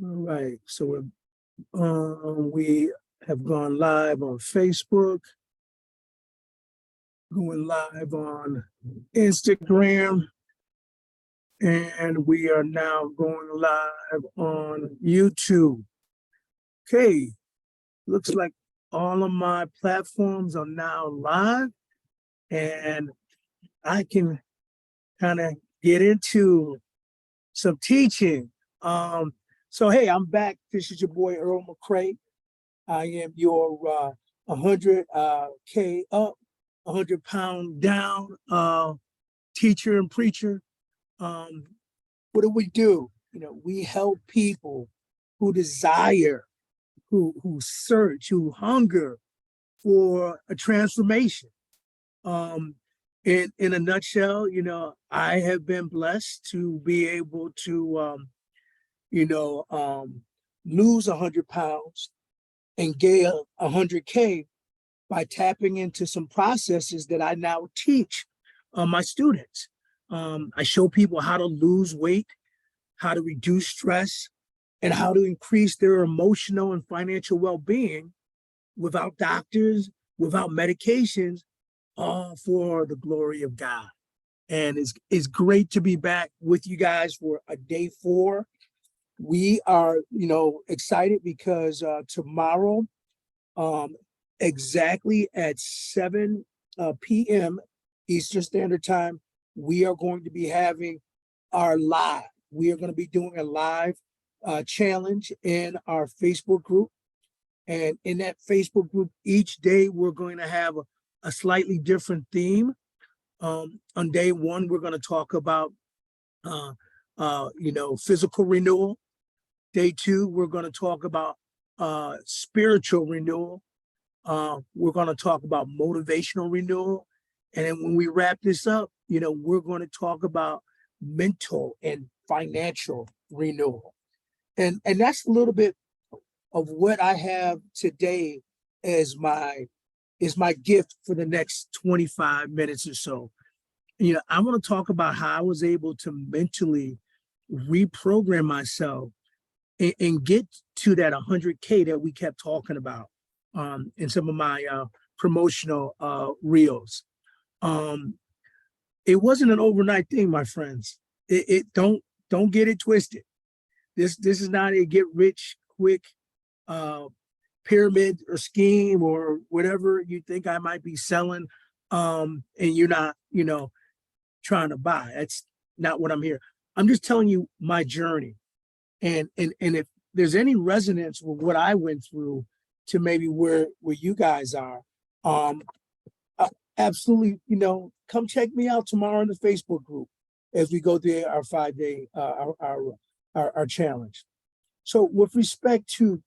All right, so we have gone live on Facebook, going live on Instagram, and we are now going live on YouTube. Okay, looks like all of my platforms are now live, and I can kind of get into some teaching. So hey, I'm back. This is your boy Earl McCray. I am your 100K up, 100-pound down teacher and preacher. What do? We help people who desire, who search, who hunger for a transformation. In a nutshell, I have been blessed to be able to lose 100 pounds and gain 100K by tapping into some processes that I now teach my students. I show people how to lose weight, how to reduce stress, and how to increase their emotional and financial well-being without doctors, without medications, all for the glory of God. And it's great to be back with you guys for a day 4. We are, excited because tomorrow, exactly at 7 p.m. Eastern Standard Time, we are going to be having our live. We are going to be doing a live challenge in our Facebook group. And in that Facebook group, each day we're going to have a slightly different theme. On day 1, we're going to talk about, physical renewal. Day 2, we're going to talk about spiritual renewal. We're going to talk about motivational renewal. And then when we wrap this up, we're going to talk about mental and financial renewal. And that's a little bit of what I have today as my gift for the next 25 minutes or so. I want to talk about how I was able to mentally reprogram myself and get to that 100K that we kept talking about in some of my promotional reels. It wasn't an overnight thing, my friends. It don't get it twisted. This is not a get rich quick pyramid or scheme or whatever you think I might be selling, and you're not, trying to buy. That's not what I'm here. I'm just telling you my journey. And if there's any resonance with what I went through to maybe where you guys are, absolutely, come check me out tomorrow in the Facebook group as we go through our 5-day our challenge. So with respect to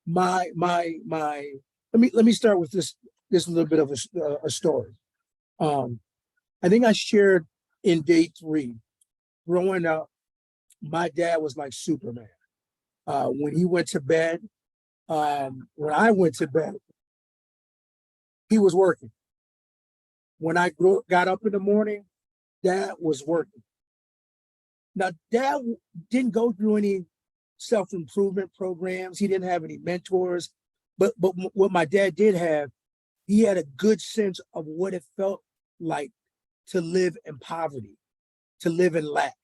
my let me start with this little bit of a story. I think I shared in day 3, growing up, my dad was like Superman. When he went to bed, when I went to bed, he was working. When I got up in the morning, Dad was working. Now, Dad didn't go through any self-improvement programs. He didn't have any mentors. But what my dad did have, he had a good sense of what it felt like to live in poverty, to live in lack,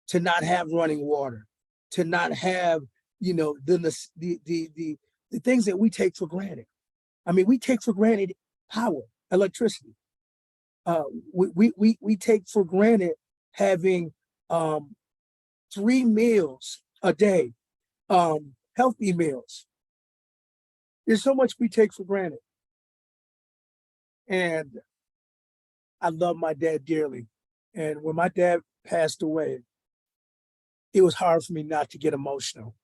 to not have running water, to not have, the things that we take for granted. I mean, we take for granted power, electricity. We take for granted having 3 meals a day, healthy meals. There's so much we take for granted. And I love my dad dearly. And when my dad passed away, it was hard for me not to get emotional.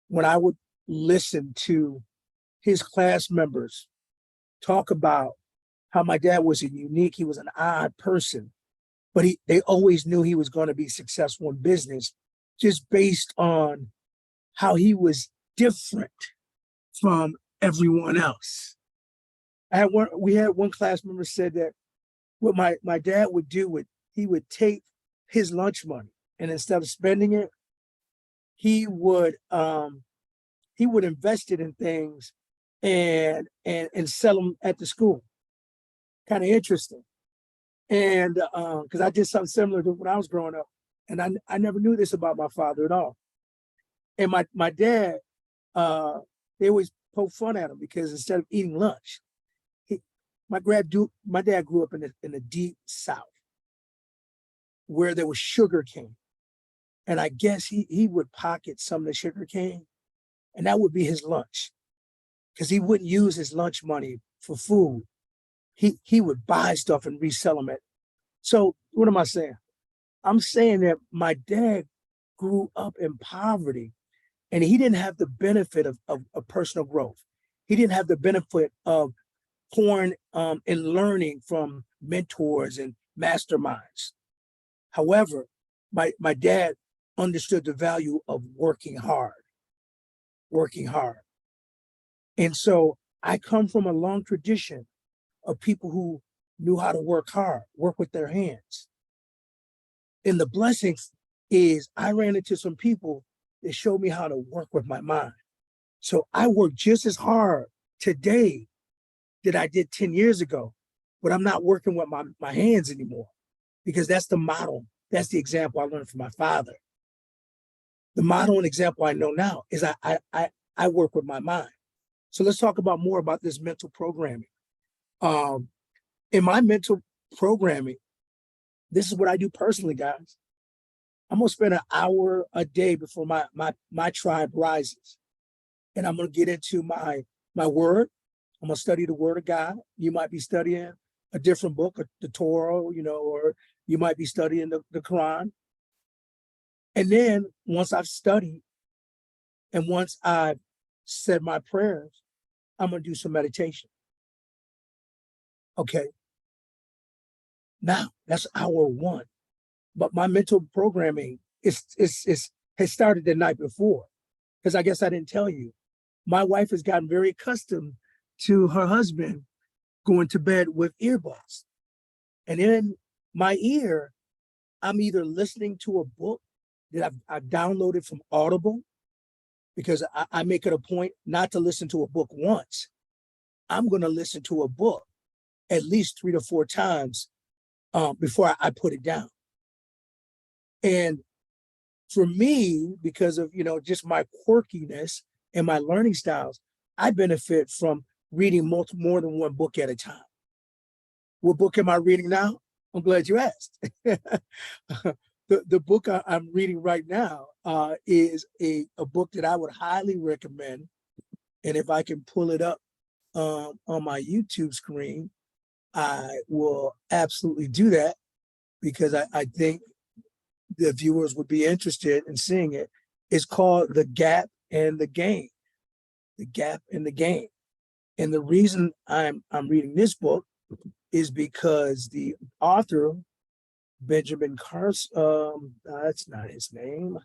When I would listen to his class members talk about how my dad was he was an odd person, but they always knew he was going to be successful in business just based on how he was different from everyone else. We had one class member said that what my dad would do he would take his lunch money, and instead of spending it, he would invest it in things and sell them at the school. Kind of interesting. And because I did something similar to when I was growing up, and I never knew this about my father at all. And my dad, they always poke fun at him because instead of eating lunch, he, my dad grew up in the deep South where there was sugar cane. And I guess he would pocket some of the sugar cane, and that would be his lunch because he wouldn't use his lunch money for food. He would buy stuff and resell them at. So what am I saying? I'm saying that my dad grew up in poverty and he didn't have the benefit of personal growth. He didn't have the benefit of pouring and learning from mentors and masterminds. However, my dad understood the value of working hard. And so I come from a long tradition of people who knew how to work hard, work with their hands. And the blessings is I ran into some people that showed me how to work with my mind. So I work just as hard today that I did 10 years ago, but I'm not working with my hands anymore because that's the model. That's the example I learned from my father. The model and example I know now is I work with my mind. So let's talk about more about this mental programming. In my mental programming, this is what I do personally, guys. I'm gonna spend an hour a day before my tribe rises, and I'm gonna get into my word. I'm gonna study the Word of God. You might be studying a different book, the Torah, or you might be studying the Quran. And then once I've studied and once I've said my prayers, I'm gonna do some meditation. Okay. Now that's hour one. But my mental programming has started the night before. Because I guess I didn't tell you. My wife has gotten very accustomed to her husband going to bed with earbuds. And in my ear, I'm either listening to a book that I've downloaded from Audible, because I make it a point not to listen to a book once. I'm going to listen to a book at least 3 to 4 times before I put it down. And for me, because of just my quirkiness and my learning styles, I benefit from reading more than one book at a time. What book am I reading now? I'm glad you asked. The book I'm reading right now is a book that I would highly recommend. And if I can pull it up on my YouTube screen, I will absolutely do that because I think the viewers would be interested in seeing it. It's called The Gap and the Gain. The Gap and the Gain. And the reason I'm reading this book is because the author, Benjamin Carson, that's not his name.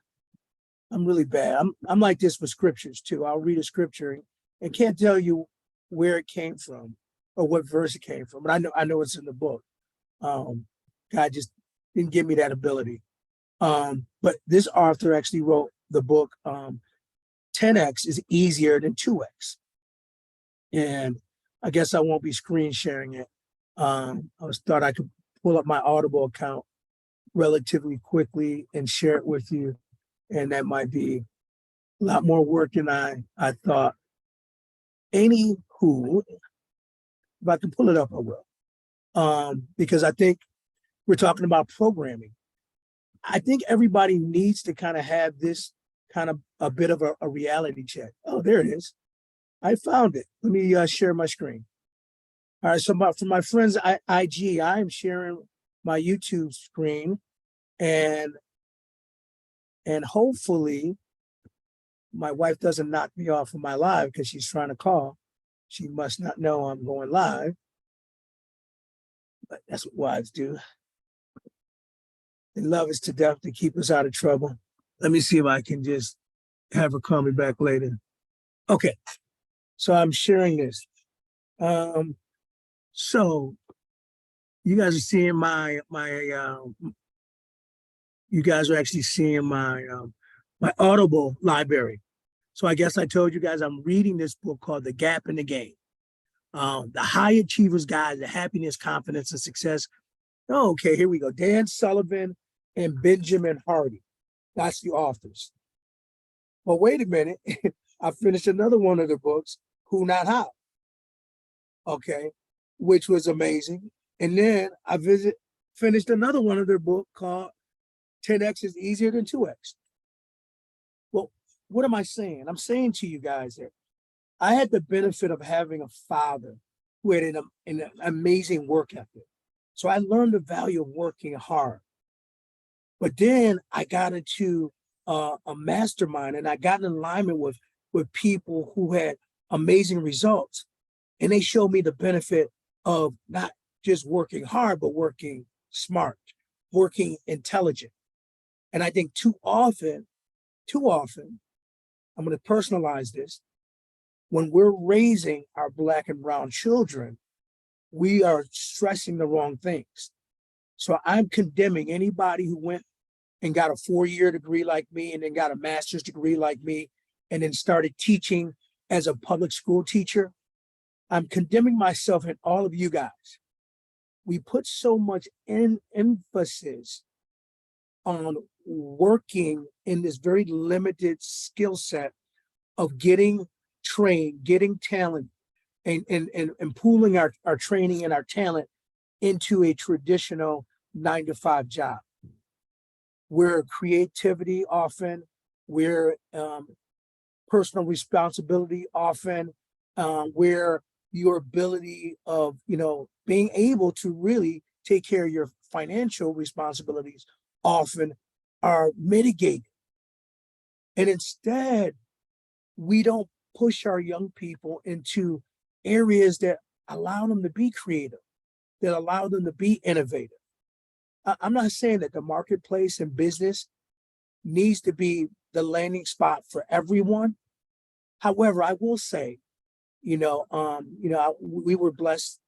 I'm really bad. I'm like this with scriptures too. I'll read a scripture and can't tell you where it came from or what verse it came from, but I know it's in the book. God just didn't give me that ability. But this author actually wrote the book 10x is easier than 2x. And I guess I won't be screen sharing it. I thought I could pull up my Audible account relatively quickly and share it with you. And that might be a lot more work than I thought. Anywho, if I can pull it up, I will. Because I think we're talking about programming. I think everybody needs to kind of have this kind of a bit of a reality check. Oh, there it is. I found it. Let me share my screen. All right, so for my friends IG, I am sharing my YouTube screen, and hopefully my wife doesn't knock me off of my live because she's trying to call. She must not know I'm going live, but that's what wives do. They love us to death to keep us out of trouble. Let me see if I can just have her call me back later. Okay, so I'm sharing this. So you guys are seeing you guys are actually seeing my my Audible library. So I guess I told you guys I'm reading this book called The Gap in the Game. The High Achievers Guide to Happiness, Confidence, and Success. Oh, okay, here we go. Dan Sullivan and Benjamin Hardy. That's the authors. Well, wait a minute. I finished another one of the books, Who Not How. Okay, which was amazing. And then I finished another one of their book called 10X is Easier Than 2X. Well, what am I saying? I'm saying to you guys that I had the benefit of having a father who had an amazing work ethic. So I learned the value of working hard. But then I got into a mastermind, and I got in alignment with people who had amazing results. And they showed me the benefit of not just working hard, but working smart, working intelligent. And I think too often, I'm going to personalize this. When we're raising our Black and brown children, we are stressing the wrong things. So I'm condemning anybody who went and got a 4-year degree like me, and then got a master's degree like me, and then started teaching as a public school teacher. I'm condemning myself and all of you guys. We put so much emphasis on working in this very limited skill set of getting trained, getting talent, and pooling our training and our talent into a traditional 9-to-5 job, where creativity often, where personal responsibility often, where your ability of being able to really take care of your financial responsibilities often are mitigated. And instead, we don't push our young people into areas that allow them to be creative, that allow them to be innovative. I'm not saying that the marketplace and business needs to be the landing spot for everyone. However, I will say, we were blessed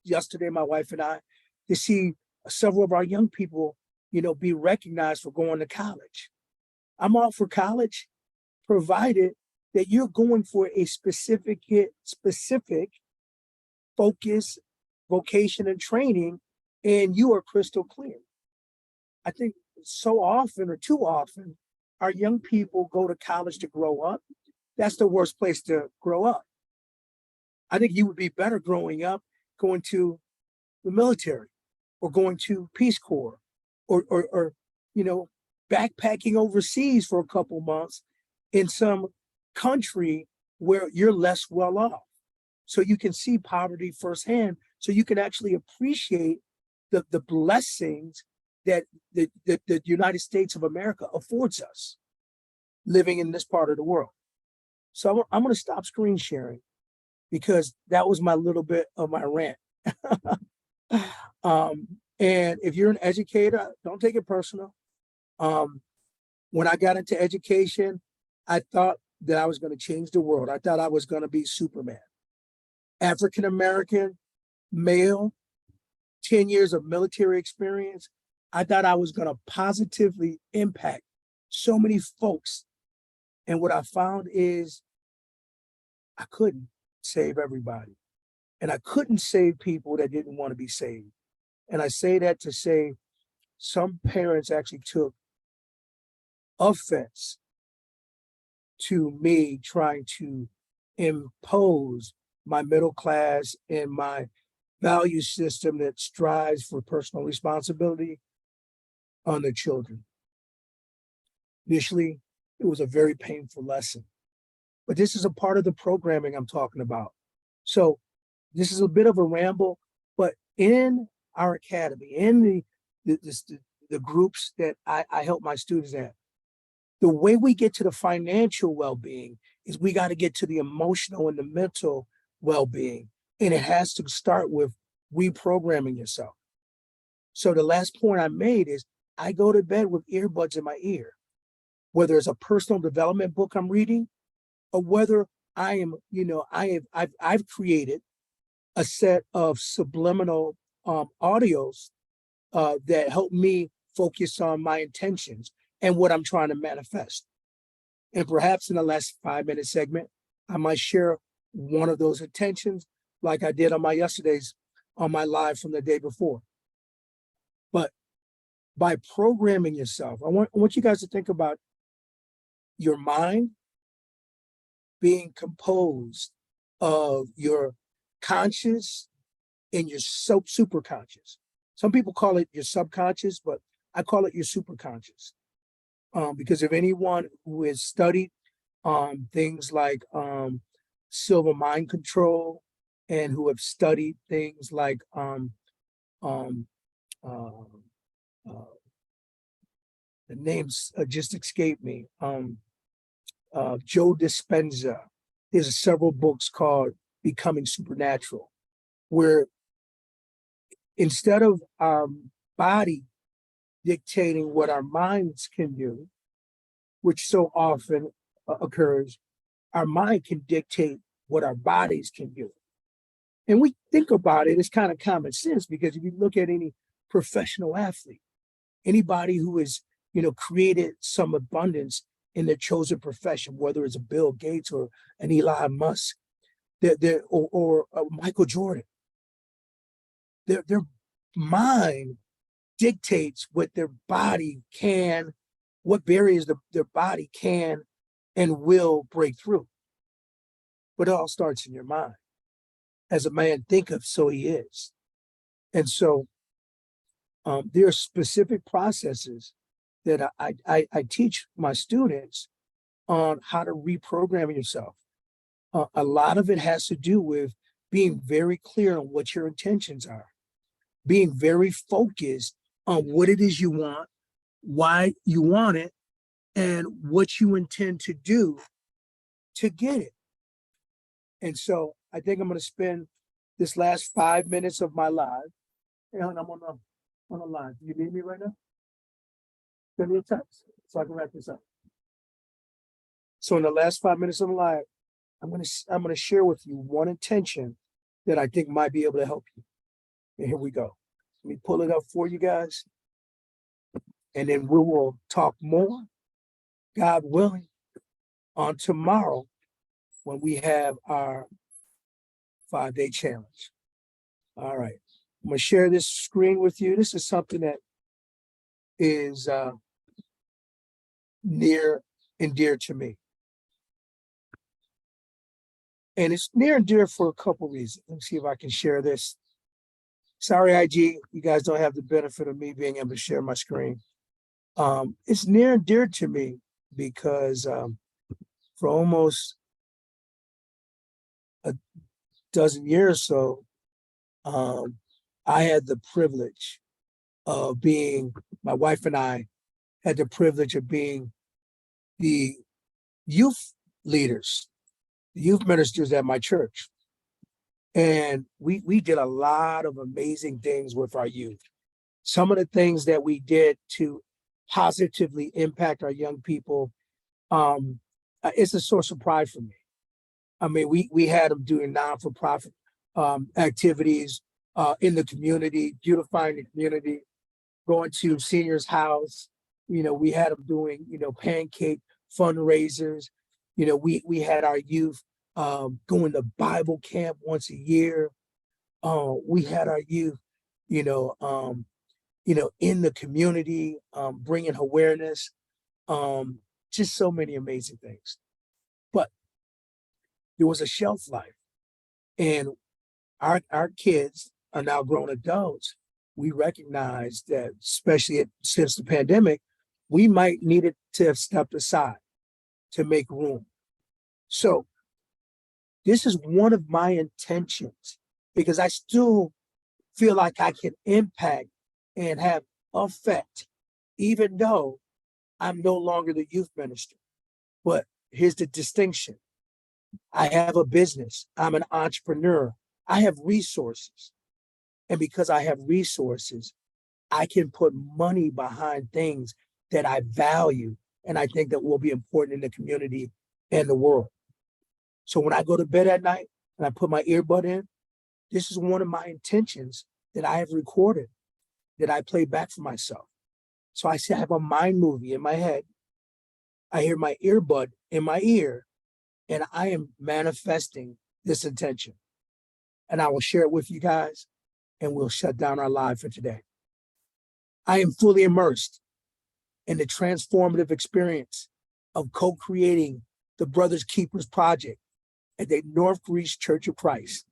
yesterday, my wife and I, to see several of our young people, be recognized for going to college. I'm all for college, provided that you're going for a specific focus, vocation, and training, and you are crystal clear. I think so often, or too often, our young people go to college to grow up. That's the worst place to grow up. I think you would be better growing up going to the military, or going to Peace Corps, or backpacking overseas for a couple months in some country where you're less well off, so you can see poverty firsthand, so you can actually appreciate the blessings that the United States of America affords us living in this part of the world. So I'm going to stop screen sharing, because that was my little bit of my rant. And if you're an educator, don't take it personal. When I got into education, I thought that I was going to change the world. I thought I was going to be Superman. African-American, male, 10 years of military experience. I thought I was going to positively impact so many folks. And what I found is I couldn't save everybody. And I couldn't save people that didn't want to be saved. And I say that to say some parents actually took offense to me trying to impose my middle class and my value system that strives for personal responsibility on their children. Initially, it was a very painful lesson, but this is a part of the programming I'm talking about. So this is a bit of a ramble, but in our academy, in the groups that I help my students at, the way we get to the financial well-being is we got to get to the emotional and the mental well-being. And it has to start with reprogramming yourself. So the last point I made is I go to bed with earbuds in my ear, whether it's a personal development book I'm reading, or whether I am, I've created a set of subliminal audios that help me focus on my intentions, and what I'm trying to manifest. And perhaps in the last 5-minute segment, I might share one of those intentions like I did on my live from the day before. But by programming yourself, I want you guys to think about your mind being composed of your conscious and your superconscious. Some people call it your subconscious, but I call it your superconscious. Because if anyone who has studied things like silver mind control and who have studied things like um, uh, the names just escaped me. Joe Dispenza. There's several books called Becoming Supernatural, where instead of our body dictating what our minds can do, which so often occurs, our mind can dictate what our bodies can do. And we think about it, it's kind of common sense, because if you look at any professional athlete, anybody who has, created some abundance in their chosen profession, whether it's a Bill Gates or an Elon Musk, or Michael Jordan, their mind dictates what their body can, what barriers their body can and will break through. But it all starts in your mind. As a man thinketh, so he is. And so there are specific processes that I teach my students on how to reprogram yourself. A lot of it has to do with being very clear on what your intentions are, being very focused on what it is you want, why you want it, and what you intend to do to get it. And so I think I'm going to spend this last 5 minutes of my live, and I'm on the line. Do you need me right now? Send me a text so I can wrap this up. So in the last 5 minutes of the live, I'm going to share with you one intention that I think might be able to help you. And here we go. Let me pull it up for you guys, and then we will talk more, God willing, on tomorrow when we have our 5-day challenge. All right. I'm going to share this screen with you. This is something that is near and dear to me. And it's near and dear for a couple reasons. Let me see if I can share this. Sorry, IG, you guys don't have the benefit of me being able to share my screen. It's near and dear to me because for almost a dozen years or so, I had the privilege of my wife and I had the privilege of being the youth leaders, the youth ministers at my church. And we did a lot of amazing things with our youth. Some of the things that we did to positively impact our young people, it's a source of pride for me. I mean, we had them doing non-for-profit activities in the community, beautifying the community, going to seniors' house. We had them doing, pancake fundraisers. We had our youth going to Bible camp once a year. We had our youth, in the community, bringing awareness. Just so many amazing things. But there was a shelf life, and our kids are now grown adults. We recognize that, especially since the pandemic, we might need to have stepped aside to make room. So this is one of my intentions, because I still feel like I can impact and have effect, even though I'm no longer the youth minister. But here's the distinction. I have a business. I'm an entrepreneur. I have resources. And because I have resources, I can put money behind things that I value and I think that will be important in the community and the world. So when I go to bed at night and I put my earbud in, this is one of my intentions that I have recorded, that I play back for myself. So I have a mind movie in my head. I hear my earbud in my ear, and I am manifesting this intention. And I will share it with you guys, and we'll shut down our live for today. I am fully immersed in the transformative experience of co-creating the Brothers Keepers Project at the North Greece Church of Christ.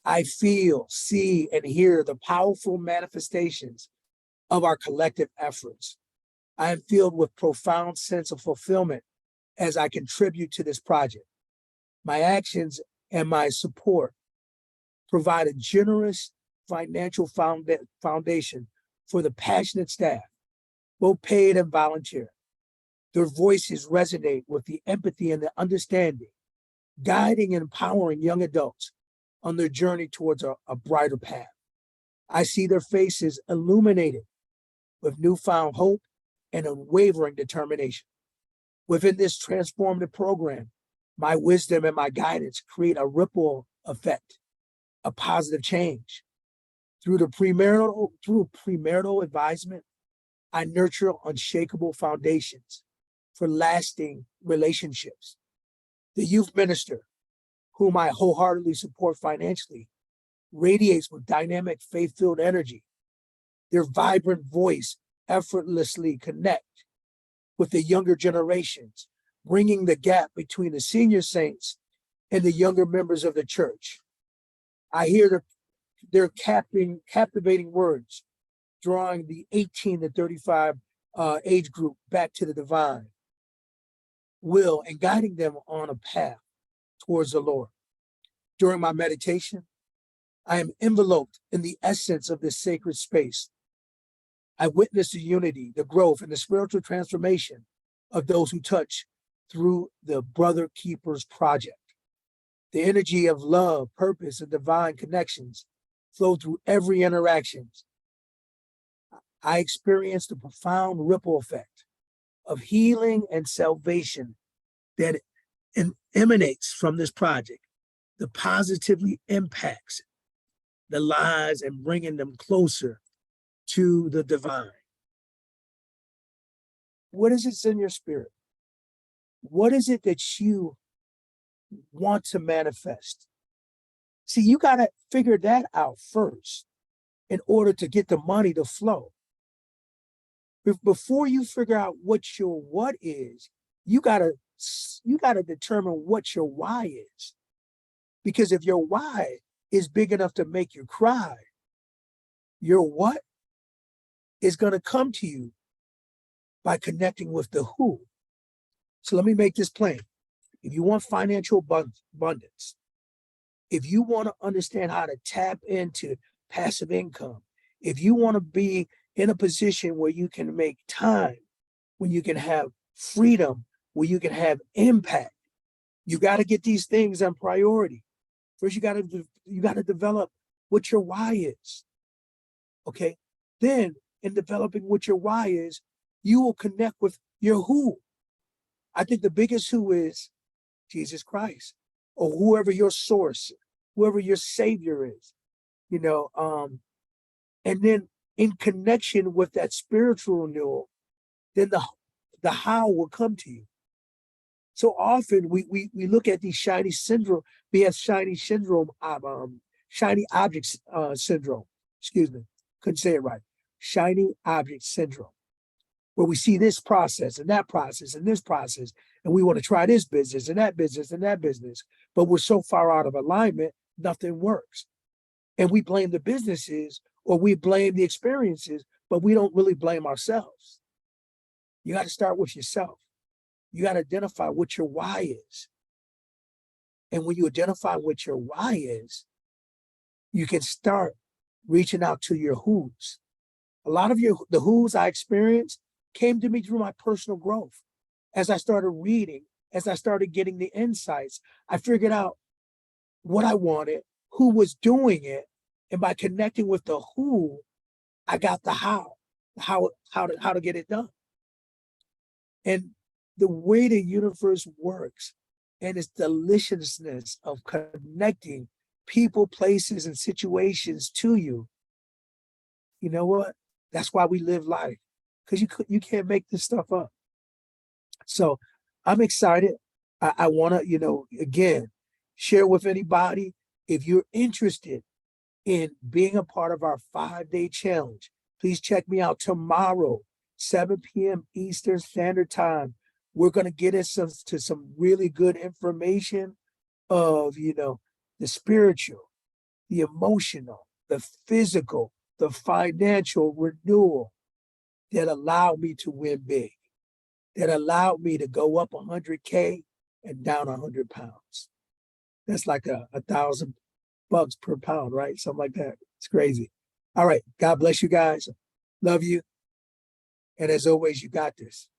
I feel, see, and hear the powerful manifestations of our collective efforts. I am filled with profound sense of fulfillment as I contribute to this project. My actions and my support provide a generous financial foundation for the passionate staff, both paid and volunteer. Their voices resonate with the empathy and the understanding, guiding and empowering young adults on their journey towards a brighter path. I see their faces illuminated with newfound hope and unwavering determination. Within this transformative program, my wisdom and my guidance create a ripple effect, a positive change. Through premarital advisement, I nurture unshakable foundations for lasting relationships. The youth minister, whom I wholeheartedly support financially, radiates with dynamic, faith-filled energy. Their vibrant voice effortlessly connect with the younger generations, bringing the gap between the senior saints and the younger members of the church. I hear their captivating words, drawing the 18 to 35 age group back to the divine will and guiding them on a path towards the Lord. During my meditation, I am enveloped in the essence of this sacred space. I witness the unity, the growth, and the spiritual transformation of those who touch through the Brother Keepers Project. The energy of love, purpose, and divine connections flow through every interaction. I experience the profound ripple effect of healing and salvation that emanates from this project, that positively impacts the lives and bringing them closer to the divine. What is it in your spirit? What is it that you want to manifest? See, you got to figure that out first in order to get the money to flow. Before you figure out what your what is, you gotta determine what your why is. Because if your why is big enough to make you cry, your what is going to come to you by connecting with the who. So let me make this plain. If you want financial abundance, if you want to understand how to tap into passive income, if you want to be in a position where you can make time, when you can have freedom, where you can have impact, you got to get these things on priority. First, you got to develop what your why is. Okay. Then, in developing what your why is, you will connect with your who. I think the biggest who is Jesus Christ, or whoever your source, whoever your savior is. And then in connection with that spiritual renewal, then the how will come to you. So often we look at these shiny syndrome. We have shiny objects syndrome. Excuse me, couldn't say it right. Shiny object syndrome, where we see this process and that process and this process, and we want to try this business and that business and that business, but we're so far out of alignment, nothing works. And we blame the businesses or we blame the experiences, but we don't really blame ourselves. You got to start with yourself. You got to identify what your why is. And when you identify what your why is, you can start reaching out to your who's. A lot of the who's I experienced came to me through my personal growth. As I started reading, as I started getting the insights, I figured out what I wanted, who was doing it, and by connecting with the who, I got the how to get it done. And the way the universe works and its deliciousness of connecting people, places, and situations to you, you know what? That's why we live life, because you can't make this stuff up. So I'm excited. I want to, again, share with anybody if you're interested in being a part of our 5-day challenge. Please check me out tomorrow, 7 p.m. Eastern Standard Time. We're going to get into some really good information of, the spiritual, the emotional, the physical, the financial renewal that allowed me to win big, that allowed me to go up 100K and down 100 pounds. That's like $1,000 per pound, right? Something like that. It's crazy. All right. God bless you guys. Love you. And as always, you got this.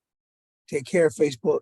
Take care, Facebook.